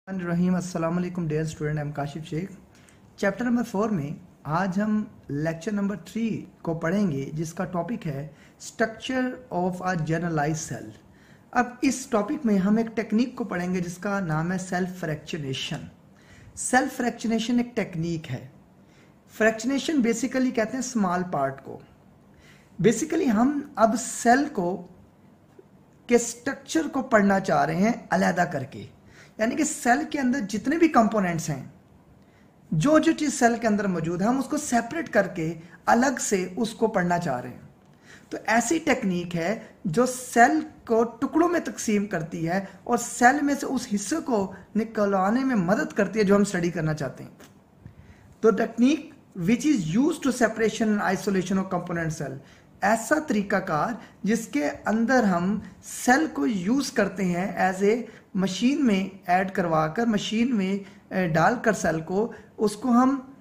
रहीम अस्सलाम वालेकुम dear student, I am Kashif Sheikh. Chapter number 4 में आज हम लेक्चर नंबर 3 को पढ़ेंगे, जिसका टॉपिक है structure of a generalised cell. अब इस टॉपिक में हम एक टेक्निक को पढ़ेंगे जिसका नाम है सेल्फ फ्रैक्शनेशन। सेल्फ फ्रैक्शनेशन एक टेक्निक है। फ्रैक्शनेशन बेसिकली कहते हैं स्मॉल पार्ट को। बेसिकली हम अब सेल को के स्ट्रक्चर को पढ़ना चाह रहे हैं अलहदा करके, यानी कि सेल के अंदर जितने भी कंपोनेंट्स हैं, जो जो चीज सेल के अंदर मौजूद है, हम उसको सेपरेट करके अलग से उसको पढ़ना चाह रहे हैं। तो ऐसी टेक्निक है जो सेल को टुकड़ों में तकसीम करती है और सेल में से उस हिस्से को निकलवाने में मदद करती है जो हम स्टडी करना चाहते हैं। तो technique which is use to separation and isolation of component cell, ऐसा तरीकाकार जिसके अंदर हम सेल को यूज करते हैं एज ए मशीन में ऐड करवाकर, मशीन में डालकर सेल को, उसको हम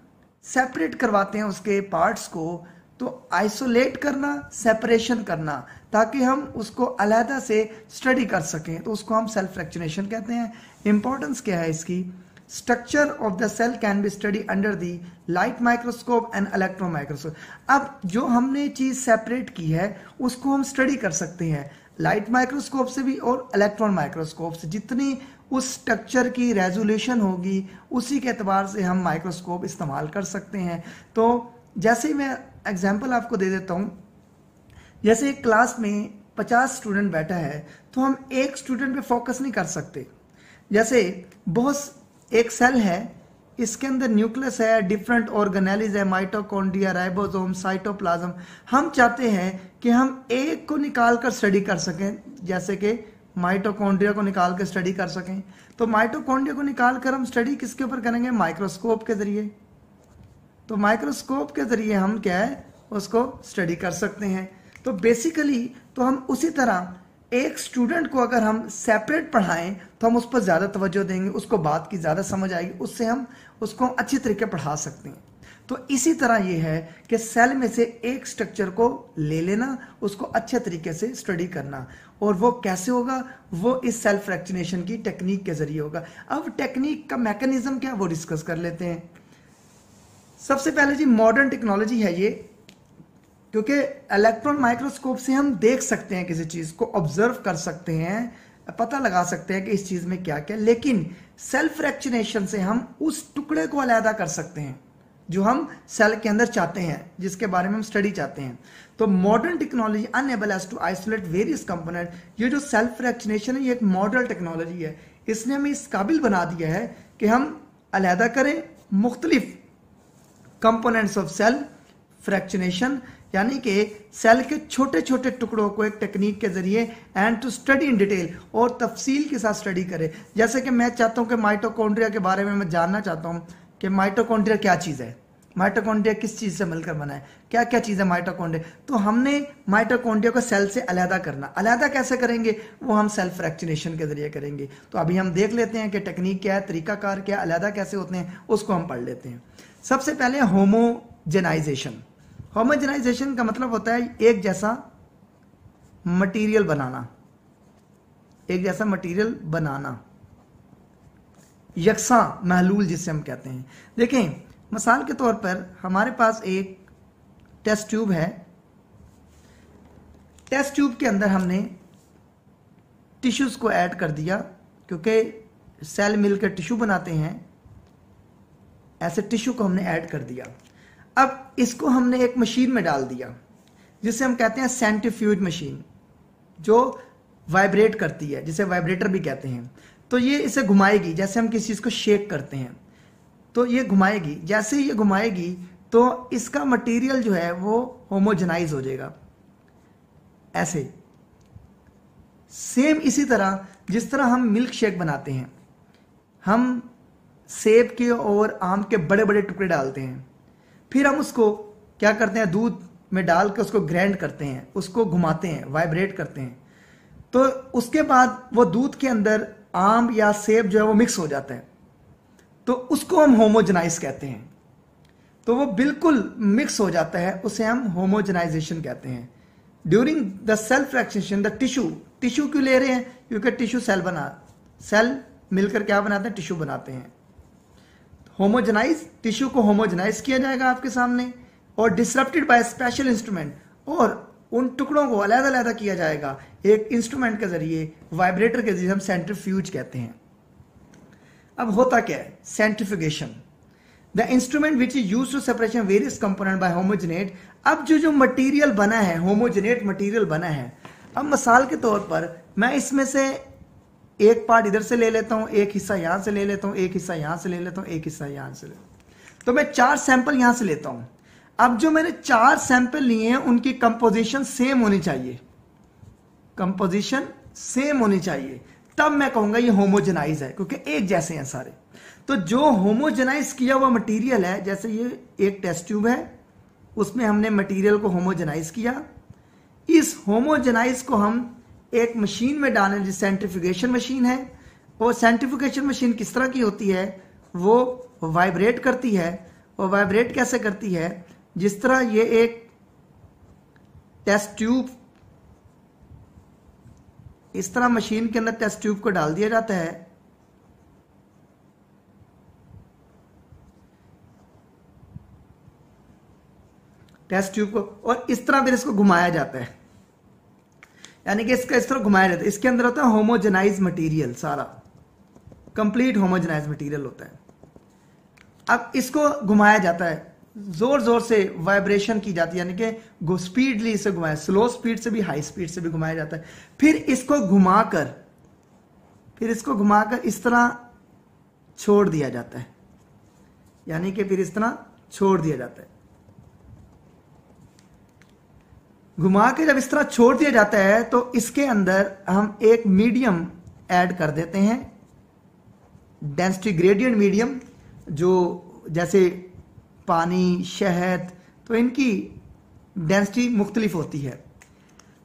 सेपरेट करवाते हैं उसके पार्ट्स को। तो आइसोलेट करना, सेपरेशन करना, ताकि हम उसको अलहदा से स्टडी कर सकें, तो उसको हम सेल्फ फ्रैक्शनेशन कहते हैं। इंपॉर्टेंस क्या है इसकी? Structure of the cell can be study under the light microscope and electron microscope. अब जो हमने चीज सेपरेट की है उसको हम स्टडी कर सकते हैं लाइट माइक्रोस्कोप से भी और इलेक्ट्रॉन माइक्रोस्कोप से। जितनी उस स्ट्रक्चर की रेजोल्यूशन होगी उसी के एतबार से हम माइक्रोस्कोप इस्तेमाल कर सकते हैं। तो जैसे ही मैं एग्जांपल आपको दे देता हूं, जैसे एक क्लास में 50 स्टूडेंट बैठा है तो हम एक स्टूडेंट पे फोकस नहीं कर सकते। जैसे बहुत एक सेल है, इसके अंदर न्यूक्लियस है, डिफरेंट ऑर्गेनेलिज है, माइटोकॉन्ड्रिया, राइबोसोम, साइटोप्लाज्म। हम चाहते हैं कि हम एक को निकाल कर स्टडी कर सकें, जैसे कि माइटोकॉन्ड्रिया को निकाल कर स्टडी कर सकें। तो माइटोकॉन्ड्रिया को निकाल कर हम स्टडी किसके ऊपर करेंगे? माइक्रोस्कोप के जरिए। तो माइक्रोस्कोप के जरिए हम क्या है उसको स्टडी कर सकते हैं। तो बेसिकली तो हम उसी तरह एक स्टूडेंट को अगर हम सेपरेट पढ़ाएं तो हम उस पर ज्यादा तवज्जो देंगे, उसको बात की ज्यादा समझ आएगी, उससे हम उसको अच्छी तरीके पढ़ा सकते हैं। तो इसी तरह ये है कि सेल में से एक स्ट्रक्चर को ले लेना, उसको अच्छे तरीके से स्टडी करना, और वो कैसे होगा? वो इस सेल्फ फ्रैक्शनेशन की टेक्निक के जरिए होगा। अब टेक्निक का मैकेनिज्म क्या, वो डिस्कस कर लेते हैं। सबसे पहले जी मॉडर्न टेक्नोलॉजी है ये, क्योंकि इलेक्ट्रॉन माइक्रोस्कोप से हम देख सकते हैं, किसी चीज को ऑब्जर्व कर सकते हैं, पता लगा सकते हैं कि इस चीज में क्या क्या। लेकिन सेल्फ फ्रैक्शनेशन से हम उस टुकड़े को अलहदा कर सकते हैं जो हम सेल के अंदर चाहते हैं, जिसके बारे में हम स्टडी चाहते हैं। तो modern technology enables to isolate various component. ये जो सेल्फ फ्रैक्शनेशन है ये एक मॉडर्न टेक्नोलॉजी है। इसने हमें इस काबिल बना दिया है कि हम अलहदा करें मुख्तलिफ कंपोनेंट्स ऑफ सेल फ्रैक्शनेशन, यानी कि सेल के छोटे छोटे टुकड़ों को एक टेक्निक के जरिए and to study in detail, और तफसील के साथ स्टडी करें। जैसे कि मैं चाहता हूं कि माइटोकॉन्ड्रिया के बारे में मैं जानना चाहता हूं कि माइटोकॉन्ड्रिया क्या चीज़ है, माइटोकॉन्ड्रिया किस चीज़ से मिलकर बना है, क्या क्या चीज़ है माइटोकॉन्ड्रिया। तो हमने माइटोकॉन्ड्रिया को सेल से अलहदा करना। अलहदा कैसे करेंगे? वो हम सेल्फ फ्रैक्शनेशन के जरिए करेंगे। तो अभी हम देख लेते हैं कि टेक्निक क्या है, तरीकाकार क्या, अलहदा कैसे होते हैं, उसको हम पढ़ लेते हैं। सबसे पहले होमोजेनाइजेशन। होमोजेनाइजेशन का मतलब होता है एक जैसा मटेरियल बनाना, एक जैसा मटेरियल बनाना, यकसा महलूल जिसे हम कहते हैं। देखें, मिसाल के तौर पर हमारे पास एक टेस्ट ट्यूब है। टेस्ट ट्यूब के अंदर हमने टिश्यूज को ऐड कर दिया, क्योंकि सेल मिलकर टिश्यू बनाते हैं, ऐसे टिश्यू को हमने ऐड कर दिया। अब इसको हमने एक मशीन में डाल दिया जिसे हम कहते हैं सेंट्रीफ्यूज मशीन, जो वाइब्रेट करती है, जिसे वाइब्रेटर भी कहते हैं। तो ये इसे घुमाएगी, जैसे हम किसी चीज को शेक करते हैं तो ये घुमाएगी। जैसे ही ये घुमाएगी तो इसका मटेरियल जो है वो होमोजेनाइज हो जाएगा। ऐसे सेम इसी तरह जिस तरह हम मिल्क शेक बनाते हैं, हम सेब के और आम के बड़े बड़े टुकड़े डालते हैं, फिर हम उसको क्या करते हैं, दूध में डाल के उसको ग्राइंड करते हैं, उसको घुमाते हैं, वाइब्रेट करते हैं। तो उसके बाद वो दूध के अंदर आम या सेब जो है वो मिक्स हो जाता है, तो उसको हम होमोजेनाइज कहते हैं। तो वो बिल्कुल मिक्स हो जाता है, उसे हम होमोजेनाइजेशन कहते हैं। During the self fractionation the tissue क्यों ले रहे हैं? क्योंकि टिश्यू सेल मिलकर क्या बनाते हैं, टिश्यू बनाते हैं। होमोजेनाइज, टिश्यू को होमोजेनाइज किया जाएगा आपके सामने, और डिसरप्टेड बाय स्पेशल इंस्ट्रूमेंट, और उन टुकड़ों को अलग अलग किया जाएगा एक इंस्ट्रूमेंट के जरिए, वाइब्रेटर के जरिए, हम सेंट्रीफ्यूज कहते हैं। अब होता क्या है, centrifugation, the instrument which is used to separation various component by homogenate. अब जो मटेरियल बना है, होमोजेनेट मटेरियल बना है, अब मिसाल के तौर पर मैं इसमें से एक पार्ट इधर से ले लेता हूं, एक हिस्सा यहां से ले लेता हूं, एक हिस्सा यहां से ले लेता हूं, एक हिस्सा यहां से ले लेता हूं, तो मैं 4 सैंपल यहां से लेता हूं। अब जो मैंने 4 सैंपल लिए हैं उनकी कंपोजिशन सेम होनी चाहिए, कंपोजिशन सेम होनी चाहिए, तब मैं कहूंगा ये होमोजेनाइज है, क्योंकि एक जैसे हैं सारे। तो जो होमोजेनाइज किया हुआ मटेरियल है, जैसे ये एक टेस्ट ट्यूब है, उसमें हमने मटेरियल को होमोजेनाइज किया, इस होमोजेनाइज को हम एक मशीन में डालें जिस सेंट्रीफ्यूगेशन मशीन है। और सेंट्रीफ्यूगेशन मशीन किस तरह की होती है, वो वाइब्रेट करती है, और वाइब्रेट कैसे करती है, जिस तरह ये एक टेस्ट ट्यूब, इस तरह मशीन के अंदर टेस्ट ट्यूब को डाल दिया जाता है, टेस्ट ट्यूब को, और इस तरह फिर इसको घुमाया जाता है, यानी कि इसका इस तरह घुमाया जाता है। इसके अंदर होता है होमोजेनाइज मटेरियल, सारा कंप्लीट होमोजेनाइज मटेरियल होता है। अब इसको घुमाया जाता है, जोर जोर से वाइब्रेशन की जाती है, यानी कि स्पीडली इसे घुमाया, स्लो स्पीड से भी हाई स्पीड से भी घुमाया जाता है। फिर इसको घुमाकर इस तरह छोड़ दिया जाता है, यानी कि फिर इस तरह छोड़ दिया जाता है। घुमा के जब इस तरह छोड़ दिया जाता है तो इसके अंदर हम एक मीडियम ऐड कर देते हैं, डेंसिटी ग्रेडियंट मीडियम, जो जैसे पानी, शहद, तो इनकी डेंसिटी मुख्तलिफ होती है।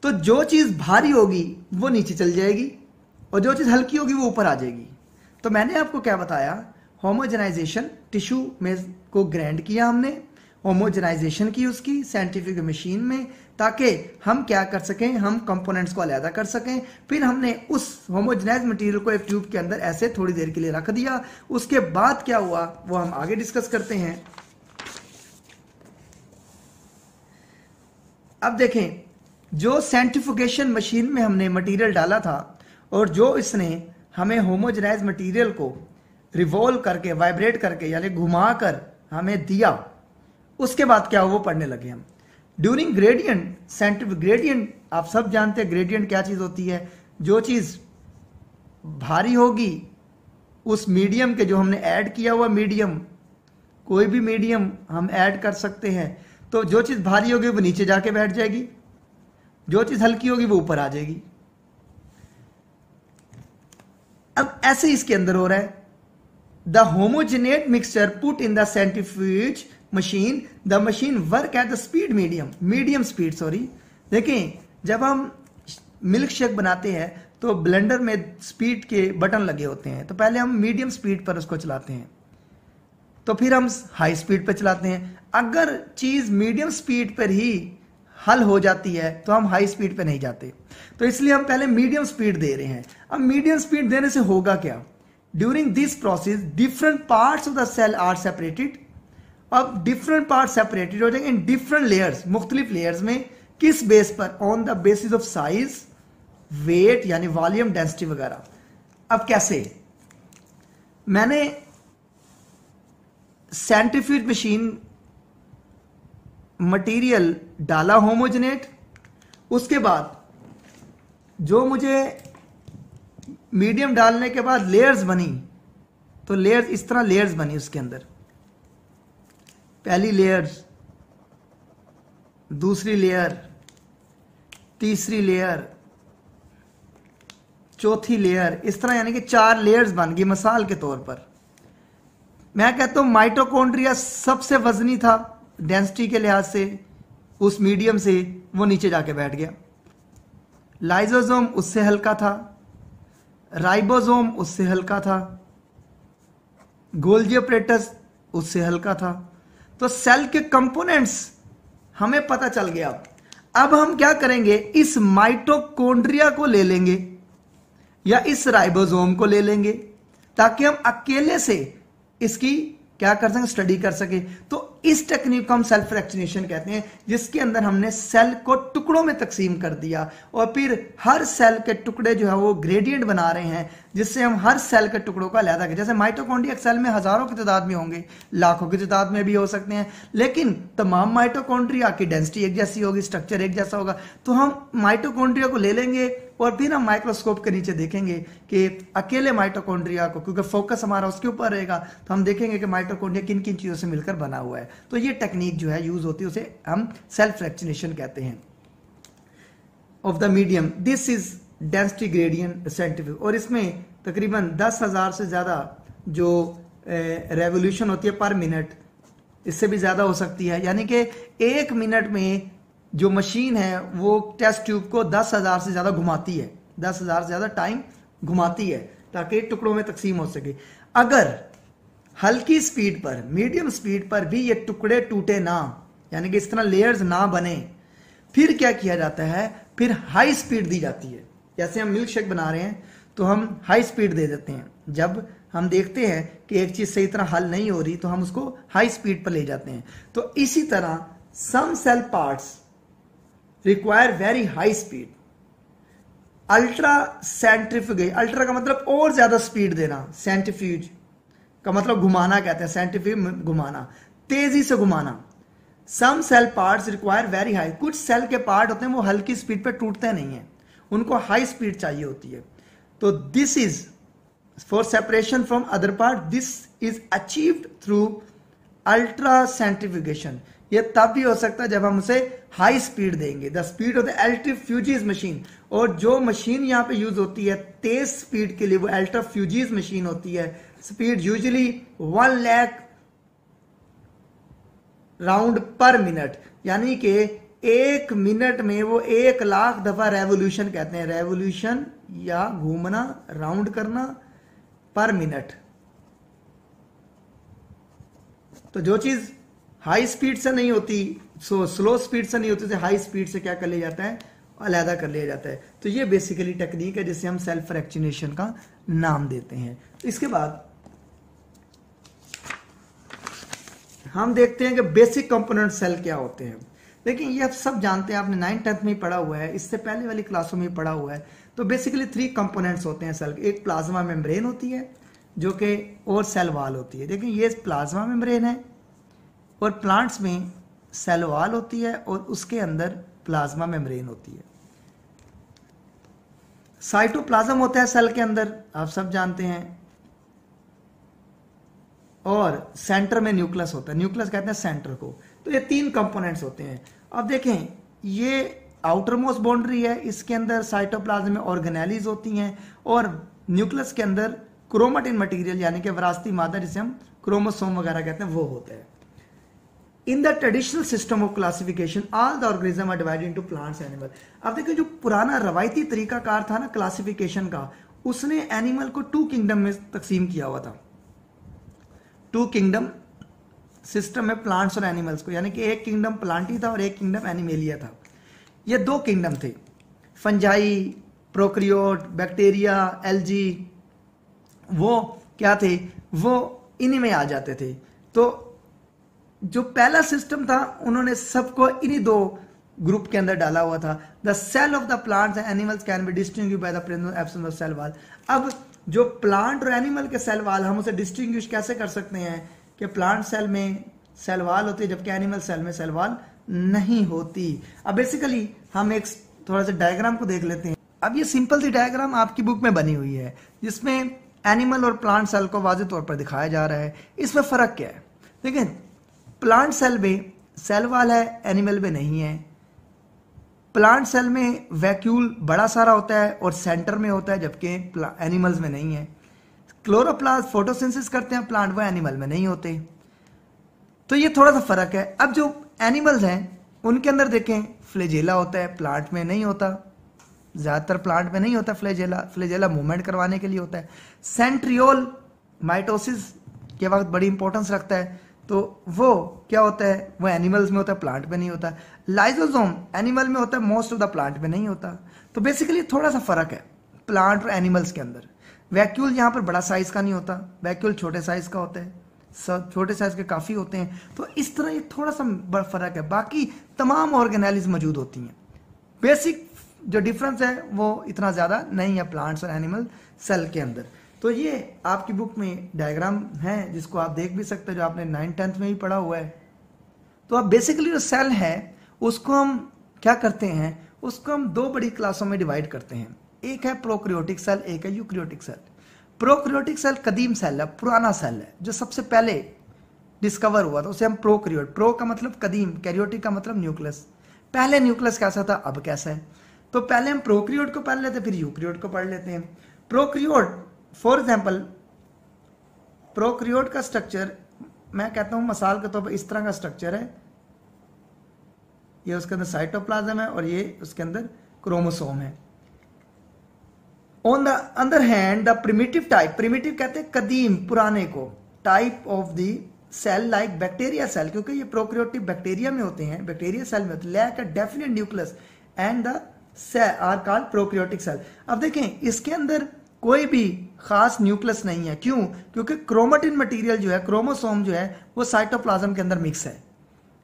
तो जो चीज़ भारी होगी वो नीचे चल जाएगी, और जो चीज़ हल्की होगी वो ऊपर आ जाएगी। तो मैंने आपको क्या बताया, होमोजेनाइजेशन, टिश्यू में को ग्राइंड किया हमने, होमोजेनाइजेशन की उसकी साइंटिफिक मशीन में, ताकि हम क्या कर सकें, हम कंपोनेंट्स को अलग कर सकें। फिर हमने उस होमोजेनाइज मटेरियल को एक ट्यूब के अंदर ऐसे थोड़ी देर के लिए रख दिया। उसके बाद क्या हुआ वो हम आगे डिस्कस करते हैं। अब देखें, जो सेंट्रीफ्यूगेशन मशीन में हमने मटेरियल डाला था, और जो इसने हमें होमोजेनाइज मटेरियल को रिवॉल्व करके, वाइब्रेट करके, यानी घुमाकर हमें दिया, उसके बाद क्या हुआ वो पढ़ने लगे हम। ड्यूरिंग ग्रेडियंट, सेंट्रीफ्यूगल ग्रेडियंट आप सब जानते हैं, ग्रेडियंट क्या चीज होती है, जो चीज भारी होगी उस मीडियम के, जो हमने ऐड किया हुआ मीडियम, कोई भी मीडियम हम ऐड कर सकते हैं, तो जो चीज भारी होगी वो नीचे जाके बैठ जाएगी, जो चीज हल्की होगी वो ऊपर आ जाएगी। अब ऐसे ही इसके अंदर हो रहा है, the homogenate mixture put in the centrifuge machine, the machine work at the speed medium speed, sorry. देखें, जब हम मिल्क शेक बनाते हैं तो ब्लेंडर में स्पीड के बटन लगे होते हैं, तो पहले हम मीडियम स्पीड पर उसको चलाते हैं, तो फिर हम हाई स्पीड पर चलाते हैं। अगर चीज मीडियम स्पीड पर ही हल हो जाती है तो हम हाई स्पीड पे नहीं जाते, तो इसलिए हम पहले मीडियम स्पीड दे रहे हैं। अब मीडियम स्पीड देने से होगा क्या, during this process different parts of the cell are separated. अब डिफरेंट पार्ट सेपरेटेड हो जाएंगे इन डिफरेंट लेयर्स, मुख्तलिफ लेयर्स में, किस बेस पर, on the basis of size, weight यानी वॉल्यूम, डेंसिटी वगैरह। अब कैसे, मैंने सेंट्रीफ्यूज मशीन मटेरियल डाला होमोजेनेट, उसके बाद जो मुझे मीडियम डालने के बाद लेयर्स बनी, तो लेयर्स इस तरह लेयर्स बनी उसके अंदर, पहली लेयर, दूसरी लेयर, तीसरी लेयर, चौथी लेयर, इस तरह यानी कि 4 लेयर्स बन गई। मिसाल के तौर पर मैं कहता हूं माइटोकॉन्ड्रिया सबसे वजनी था डेंसिटी के लिहाज से, उस मीडियम से वो नीचे जाके बैठ गया। लाइजोसोम उससे हल्का था, राइबोसोम उससे हल्का था, गोल्गी अपरेटस उससे हल्का था। तो सेल के कंपोनेंट्स हमें पता चल गया। अब हम क्या करेंगे, इस माइटोकॉन्ड्रिया को ले लेंगे या इस राइबोसोम को ले लेंगे, ताकि हम अकेले से इसकी क्या कर सकें, स्टडी कर सके। तो इस टेक्निक को हम सेल फ्रैक्शनेशन कहते हैं, जिसके अंदर हमने सेल को टुकड़ों में तकसीम कर दिया और फिर हर सेल के टुकड़े जो है वो ग्रेडियंट बना रहे हैं, जिससे हम हर सेल के टुकड़ों का अलग है। जैसे माइटोकॉन्ड्रिया सेल में हजारों की तादाद में होंगे, लाखों की तादाद में भी हो सकते हैं, लेकिन तमाम माइटोकॉन्ड्रिया की डेंसिटी एक जैसी होगी, स्ट्रक्चर एक जैसा होगा। तो हम माइटोकॉन्ड्रिया को ले लेंगे और फिर हम माइक्रोस्कोप के नीचे देखेंगे कि अकेले माइटोकॉन्ड्रिया को, क्योंकि फोकस हमारा उसके ऊपर रहेगा, तो हम देखेंगे कि माइटोकॉन्ड्रिया किन किन चीजों से मिलकर बना हुआ है। तो ये टेक्निक जो है यूज होती है, उसे हम सेल फ्रैक्शनेशन कहते हैं। Of the medium, this is density gradient scientific, और इसमें तकरीबन 10,000 से ज्यादा जो रेवोल्यूशन होती है पर मिनट, इससे भी ज्यादा हो सकती है। यानी कि 1 मिनट में जो मशीन है वो टेस्ट ट्यूब को 10,000 से ज्यादा घुमाती है, 10,000 से ज्यादा टाइम घुमाती है ताकि टुकड़ों में तकसीम हो सके। अगर हल्की स्पीड पर, मीडियम स्पीड पर भी ये टुकड़े टूटे ना, यानी कि इस तरह लेयर्स ना बने, फिर क्या किया जाता है, फिर हाई स्पीड दी जाती है। जैसे हम मिल्क शेक बना रहे हैं तो हम हाई स्पीड दे देते हैं। जब हम देखते हैं कि एक चीज सही तरह हल नहीं हो रही तो हम उसको हाई स्पीड पर ले जाते हैं। तो इसी तरह some cell parts require very high speed. Ultra centrifugation, ultra का मतलब और ज्यादा स्पीड देना, सेंट्रीफ्यूज का मतलब घुमाना कहते हैं, सेंट्रीफ्यूज घुमाना, तेजी से घुमाना। Some cell parts require very high, कुछ सेल के पार्ट होते हैं वो हल्की स्पीड पे टूटते नहीं है, उनको हाई स्पीड चाहिए होती है। तो this is for separation from other part, this is achieved through ultra centrifugation. ये तब भी हो सकता है जब हम उसे हाई स्पीड देंगे, the speed of the ultracentrifuges machine. और जो मशीन यहां पे यूज होती है तेज स्पीड के लिए वो अल्ट्राफ्यूजीज मशीन होती है। स्पीड यूजुअली 1 लाख राउंड पर मिनट, यानी कि 1 मिनट में वो 1 लाख दफा रेवोल्यूशन कहते हैं, रेवोल्यूशन या घूमना, राउंड करना पर मिनट। तो जो चीज हाई स्पीड से नहीं होती, स्लो स्पीड से नहीं होती, तो हाई स्पीड से क्या कर लिया जाता है, अलहदा कर लिया जाता है। तो ये बेसिकली टेक्निक है जिसे हम सेल्फ फ्रैक्शनेशन का नाम देते हैं। इसके बाद हम देखते हैं कि बेसिक कंपोनेंट सेल क्या होते हैं। लेकिन ये आप सब जानते हैं, आपने 9th 10th में पढ़ा हुआ है, इससे पहले वाली क्लासों में पढ़ा हुआ है। तो बेसिकली 3 कंपोनेंट्स होते हैं सेल के। एक प्लाज्मा मेम्ब्रेन होती है जो कि, और सेल वॉल होती है। देखिए ये प्लाज्मा मेम्ब्रेन है और प्लांट्स में सेल वॉल होती है और उसके अंदर प्लाज्मा मेम्ब्रेन होती है। साइटोप्लाज्म होता है सेल के अंदर, आप सब जानते हैं, और सेंटर में न्यूक्लियस होता है, न्यूक्लियस कहते हैं सेंटर को। तो ये 3 कंपोनेंट्स होते हैं। अब देखें ये आउटर मोस्ट बाउंड्री है, इसके अंदर साइटोप्लाज्म में ऑर्गेनेलीज होती हैं और न्यूक्लियस के अंदर क्रोमेटिन मटेरियल यानी कि विरासती मादा जिसे हम क्रोमोसोम वगैरह कहते हैं वो होता है। In the traditional system of classification all the organism are divided into plants animal. अब देखिए जो पुराना रवायती तरीकाकार था ना क्लासिफिकेशन का, उसने एनिमल को 2 किंगडम में तकसीम किया हुआ था। 2 किंगडम सिस्टम में प्लांट्स और एनिमल्स को, यानी कि एक किंगडम प्लांटी था और एक किंगडम एनिमेलिया था। ये 2 किंगडम थे, फंजाई, प्रोक्रियोट, बैक्टीरिया, एल्जी, वो क्या थे, वो इन्हीं में आ जाते थे। तो जो पहला सिस्टम था उन्होंने सबको इन्हीं 2 ग्रुप के अंदर डाला हुआ था। The cell of the plants and animals can be distinguished by the presence absence of cell wall. अब जो प्लांट और एनिमल के सेल वॉल, हम उसे डिस्टिंग्विश कैसे कर सकते हैं कि प्लांट सेल में सेल वॉल होती है जबकि एनिमल सेल में सेल वॉल नहीं होती। अब बेसिकली हम एक थोड़ा सा डायग्राम को देख लेते हैं। अब ये सिंपल सी डायग्राम आपकी बुक में बनी हुई है जिसमें एनिमल और प्लांट सेल को वाज़ेह तौर पर दिखाया जा रहा है। इसमें फर्क क्या है, देखिए प्लांट सेल में सेल वॉल है, एनिमल में नहीं है। प्लांट सेल में वैक्यूल बड़ा सारा होता है और सेंटर में होता है जबकि एनिमल्स में नहीं है। क्लोरोप्लास्ट फोटोसिंथेसिस करते हैं प्लांट, वो एनिमल में नहीं होते। तो ये थोड़ा सा फर्क है। अब जो एनिमल्स हैं उनके अंदर देखें फ्लैजेला होता है, प्लांट में नहीं होता, ज्यादातर प्लांट में नहीं होता फ्लैजेला। फ्लैजेला मूवमेंट करवाने के लिए होता है। सेंट्रियोल माइटोसिस के वक्त बड़ी इंपॉर्टेंस रखता है, तो वो क्या होता है, वो एनिमल्स में होता है, प्लांट में नहीं होता। लाइजोसोम एनिमल में होता है, मोस्ट ऑफ द प्लांट में नहीं होता। तो बेसिकली थोड़ा सा फर्क है प्लांट और एनिमल्स के अंदर। वैक्यूल यहाँ पर बड़ा साइज का नहीं होता, वैक्यूल छोटे साइज का होता है, सब छोटे साइज के काफ़ी होते हैं। तो इस तरह ये थोड़ा सा बड़ा फर्क है, बाकी तमाम ऑर्गेनेलिज मौजूद होती हैं। बेसिक जो डिफरेंस है वो इतना ज़्यादा नहीं है प्लांट्स और एनिमल सेल के अंदर। तो ये आपकी बुक में डायग्राम है जिसको आप देख भी सकते हैं, जो आपने 9th-10th में भी पढ़ा हुआ है। तो अब बेसिकली जो सेल है उसको हम क्या करते हैं, उसको हम दो बड़ी क्लासों में डिवाइड करते हैं। एक है प्रोकैरियोटिक सेल, एक है यूकैरियोटिक सेल। प्रोकैरियोटिक सेल कदीम सेल है, पुराना सेल है, जो सबसे पहले डिस्कवर हुआ था, उसे हम प्रोकैरियोट, प्रो का मतलब कदीम, कैरियोटिक का मतलब न्यूक्लियस। पहले न्यूक्लियस कैसा था, अब कैसा है। तो पहले हम प्रोकैरियोट को पढ़ लेते हैं, फिर यूकैरियोट को पढ़ लेते हैं। प्रोकैरियोट फॉर एग्जाम्पल, प्रोकैरियोट का स्ट्रक्चर मैं कहता हूं मिसाल के तौर पर इस तरह का स्ट्रक्चर है, ये उसके अंदर साइटोप्लाज्म है और ये उसके अंदर क्रोमोसोम है। On the other hand the primitive type, primitive कहते हैं कदीम, पुराने को, type of the cell like bacteria cell, क्योंकि ये प्रोकैरियोटिक बैक्टीरिया में होते हैं, बैक्टीरिया सेल में होते हैं, lack a definite nucleus and the cell are called prokaryotic cell. अब देखें इसके अंदर कोई भी खास न्यूक्लियस नहीं है, क्यों? क्योंकि क्रोमेटिन मटेरियल जो है, क्रोमोसोम जो है वो साइटोप्लाज्म के अंदर मिक्स है,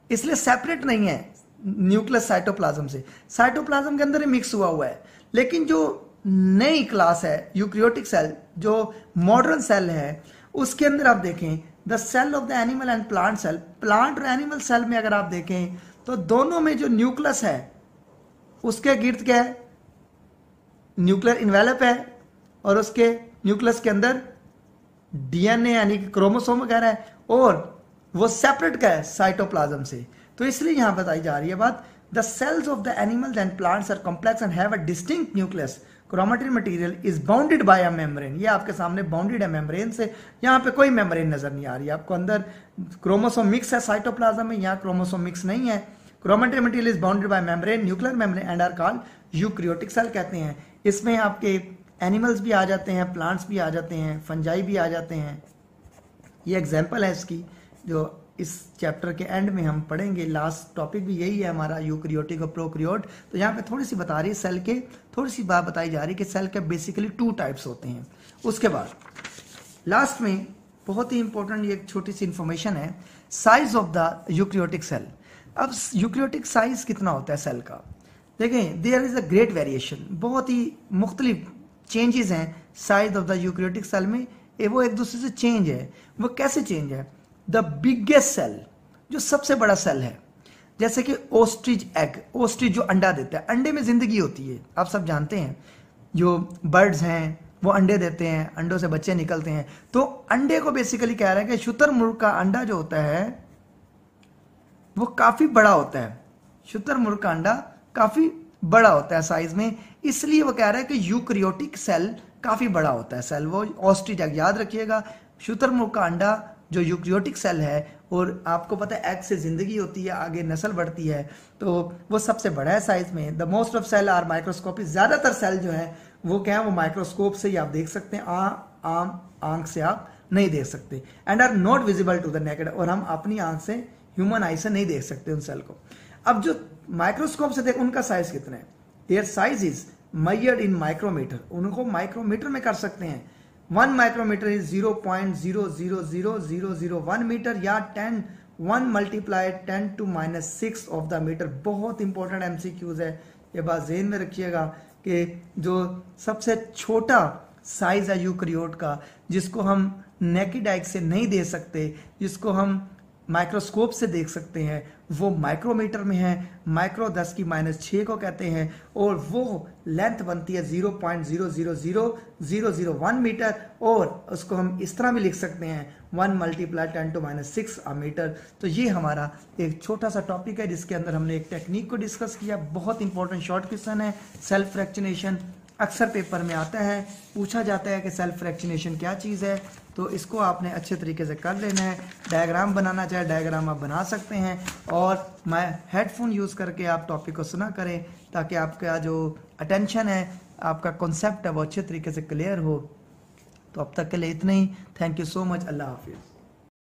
इसलिए सेपरेट नहीं है न्यूक्लियस साइटोप्लाज्म से, साइटोप्लाज्म के अंदर ही मिक्स हुआ है। लेकिन जो नई क्लास है यूकैरियोटिक सेल, जो मॉडर्न सेल है, उसके अंदर आप देखें the cell of the animal and plant cell, plant और एनिमल सेल में अगर आप देखें तो दोनों में जो न्यूक्लियस है उसके गिर्द क्या है, न्यूक्लियर इन्वेलप है, और उसके न्यूक्लियस के अंदर डीएनए यानी कि क्रोमोसोम वगैरह है, और वो सेपरेट क्या है, साइटोप्लाज्म से। तो इसलिए यहां बताई जा रही है बात, the cells of the animals and plants are complex and have a distinct nucleus, chromatin material is bounded by a membrane. ये आपके सामने बाउंडेड है मेम्ब्रेन से, यहाँ पे कोई मेम्ब्रेन नजर नहीं आ रही है आपको। अंदर क्रोमोसोम मिक्स है साइटोप्लाज्म में, यहाँ क्रोमोसोम मिक्स नहीं है। Chromatin material is bounded by membrane, nuclear membrane and are called eukaryotic cell कहते हैं। इसमें आपके एनिमल्स भी आ जाते हैं, प्लांट्स भी आ जाते हैं, फंजाई भी आ जाते हैं। ये एग्जाम्पल है इसकी, जो इस चैप्टर के एंड में हम पढ़ेंगे। लास्ट टॉपिक भी यही है हमारा, यूकैरियोटिक और प्रोकैरियोट। तो यहाँ पे थोड़ी सी बता रही है सेल के, थोड़ी सी बात बताई जा रही है कि सेल के बेसिकली 2 टाइप्स होते हैं। उसके बाद लास्ट में बहुत ही इंपॉर्टेंट ये छोटी सी इंफॉर्मेशन है, size of the eukaryotic cell. अब यूकैरियोटिक साइज कितना होता है सेल का, देखें there is a great variation, बहुत ही मुख्तलिफ चेंजेस हैं size of the eukaryotic cell में। वो एक दूसरे से चेंज है। वो कैसे चेंज है? द बिगेस्ट सेल, जो सबसे बड़ा सेल है, जैसे कि ओस्ट्रिच एग, ओस्ट्रिच जो अंडा देता है, अंडे में जिंदगी होती है, आप सब जानते हैं। जो बर्ड्स हैं वो अंडे देते हैं, अंडों से बच्चे निकलते हैं। तो अंडे को बेसिकली कह रहा है कि शुतुरमुर्ग का अंडा जो होता है वो काफी बड़ा होता है, शुतुरमुर्ग का अंडा काफी बड़ा होता है साइज में, इसलिए वो कह रहा है कि यूकैरियोटिक सेल काफी बड़ा होता है सेल। वो ऑस्ट्रिच एग, याद रखिएगा, शुतुरमुर्ग का अंडा जो यूकैरियोटिक सेल है, और आपको पता है एग से जिंदगी होती है, आगे नस्ल बढ़ती है, तो वो सबसे बड़ा है साइज में। The most of cell are microscopic, ज्यादातर सेल जो है वो क्या है, वो माइक्रोस्कोप से ही आप देख सकते हैं, आम आंख से आप नहीं देख सकते। And are not visible to the naked, और हम अपनी आंख से, ह्यूमन आई से नहीं देख सकते उन सेल को। अब जो माइक्रोस्कोप से देख, उनका साइज कितना है, their size is measured in micrometre, उनको माइक्रोमीटर में कर सकते हैं। 1 माइक्रोमीटर इज 0.000001 मीटर, या 1 मल्टीप्लाई 10⁻⁶ ऑफ द मीटर। बहुत इंपॉर्टेंट एमसीक्यूज है, ये बात ज़हन में रखिएगा कि जो सबसे छोटा साइज है यूकैरियोट का, जिसको हम नेकेड आई से नहीं दे सकते, जिसको हम माइक्रोस्कोप से देख सकते हैं, वो माइक्रोमीटर में है। माइक्रो 10⁻⁶ को कहते हैं, और वो लेंथ बनती है 0.000001 मीटर, और उसको हम इस तरह भी लिख सकते हैं 1 मल्टीप्लाई 10⁻⁶ मीटर। तो ये हमारा एक छोटा सा टॉपिक है जिसके अंदर हमने एक टेक्निक को डिस्कस किया। बहुत इंपॉर्टेंट शॉर्ट क्वेश्चन है, सेल्फ फ्रैक्शनेशन अक्सर पेपर में आता है, पूछा जाता है कि सेल्फ फ्रैक्शनेशन क्या चीज़ है, तो इसको आपने अच्छे तरीके से कर लेना है। डायग्राम बनाना चाहे डायग्राम आप बना सकते हैं, और मैं हेडफोन यूज़ करके आप टॉपिक को सुना करें, ताकि आपका जो अटेंशन है, आपका कॉन्सेप्ट है, वो अच्छे तरीके से क्लियर हो। तो अब तक के लिए इतना ही। Thank you so much. अल्लाह हाफिज़।